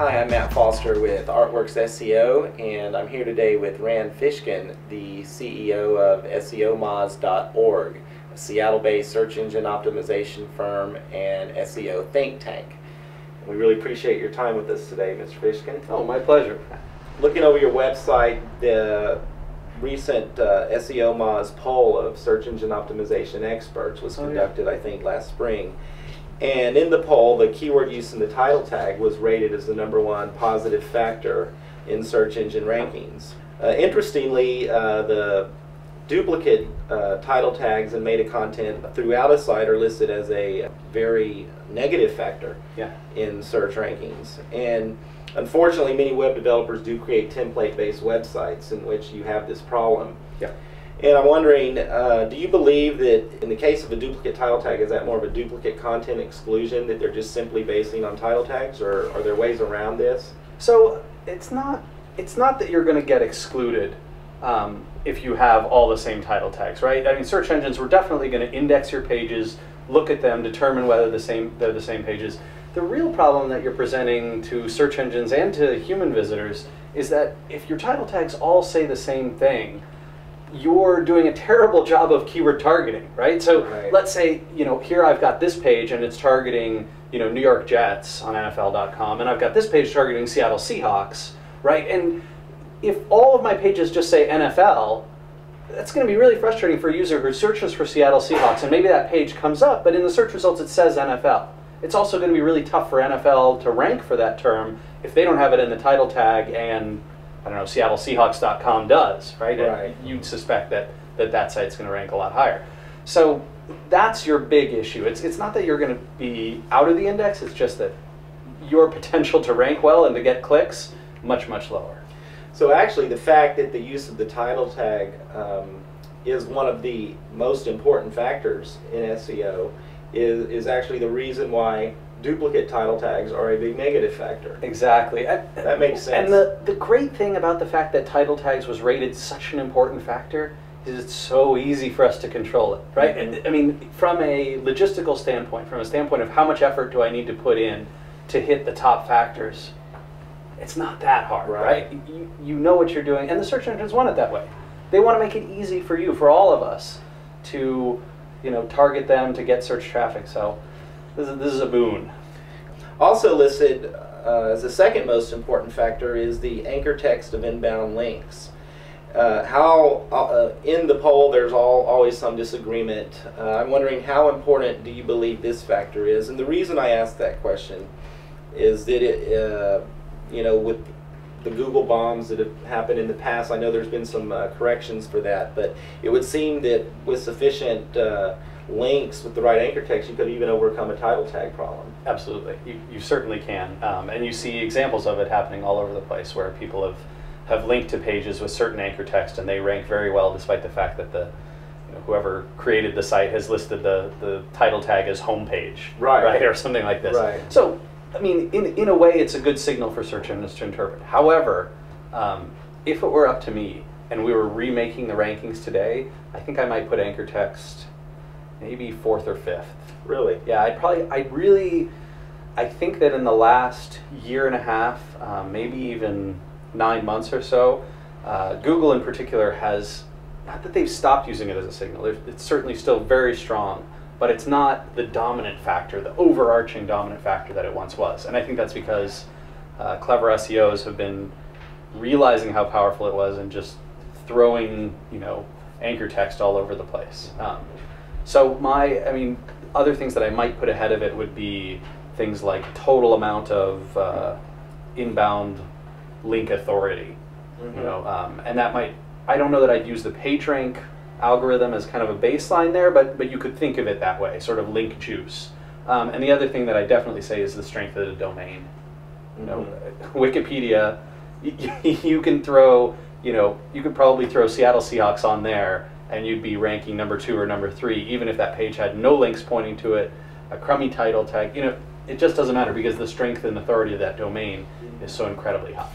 Hi, I'm Matt Foster with Artworks SEO, and I'm here today with Rand Fishkin, the CEO of SEOmoz.org, a Seattle-based search engine optimization firm and SEO think tank. We really appreciate your time with us today, Mr. Fishkin. Oh, my pleasure. Looking over your website, the recent SEOmoz poll of search engine optimization experts was conducted, I think, last spring. And in the poll, the keyword use in the title tag was rated as the #1 positive factor in search engine rankings. Interestingly, the duplicate title tags and meta content throughout a site are listed as a very negative factor in search rankings. And unfortunately, many web developers do create template-based websites in which you have this problem. And I'm wondering, do you believe that in the case of a duplicate title tag, is that more of a duplicate content exclusion, that they're just simply basing on title tags, or are there ways around this? So it's not that you're going to get excluded if you have all the same title tags, right? I mean, search engines were definitely going to index your pages, look at them, determine whether they're the same pages. The real problem that you're presenting to search engines and to human visitors is that if your title tags all say the same thing, you're doing a terrible job of keyword targeting, right? So let's say, here I've got this page and it's targeting, New York Jets on NFL.com, and I've got this page targeting Seattle Seahawks, right? And if all of my pages just say NFL, that's going to be really frustrating for a user who searches for Seattle Seahawks, and maybe that page comes up, but in the search results it says NFL. It's also going to be really tough for NFL to rank for that term if they don't have it in the title tag and I don't know, SeattleSeahawks.com does, right? And you'd suspect that site's going to rank a lot higher. So that's your big issue. It's not that you're going to be out of the index, it's just that your potential to rank well and to get clicks, much, much lower. So actually the fact that the use of the title tag is one of the most important factors in SEO is actually the reason why duplicate title tags are a big negative factor. Exactly. That makes sense. And the great thing about the fact that title tags was rated such an important factor is it's so easy for us to control it, right? And I mean, from a logistical standpoint, from a standpoint of how much effort do I need to put in to hit the top factors, it's not that hard, right? You know what you're doing, and the search engines want it that way. They want to make it easy for you, for all of us, to target them, to get search traffic. So this is a boon. Also listed as the second most important factor is the anchor text of inbound links. In the poll there's always some disagreement. I'm wondering, how important do you believe this factor is? And the reason I ask that question is that with the Google bombs that have happened in the past, I know there's been some corrections for that, but it would seem that with sufficient links with the right anchor text, you could even overcome a title tag problem. Absolutely, you certainly can, and you see examples of it happening all over the place where people have linked to pages with certain anchor text and they rank very well despite the fact that whoever created the site has listed the title tag as homepage, right, or something like this. So I mean, in a way, it's a good signal for search engines to interpret. However, if it were up to me and we were remaking the rankings today, I think I might put anchor text maybe 4th or 5th. Really? Yeah, I think that in the last year and a half, maybe even 9 months or so, Google in particular has, not that they've stopped using it as a signal, it's certainly still very strong, but it's not the dominant factor, the overarching dominant factor that it once was. And I think that's because clever SEOs have been realizing how powerful it was and just throwing, anchor text all over the place. So other things that I might put ahead of it would be things like total amount of inbound link authority. And that might, I don't know that I'd use the PageRank algorithm as kind of a baseline there, but you could think of it that way, sort of link juice. And the other thing that I definitely say is the strength of the domain. Wikipedia, you can throw, you could probably throw Seattle Seahawks on there and you'd be ranking #2 or #3, even if that page had no links pointing to it, a crummy title tag. It just doesn't matter because the strength and authority of that domain is so incredibly high.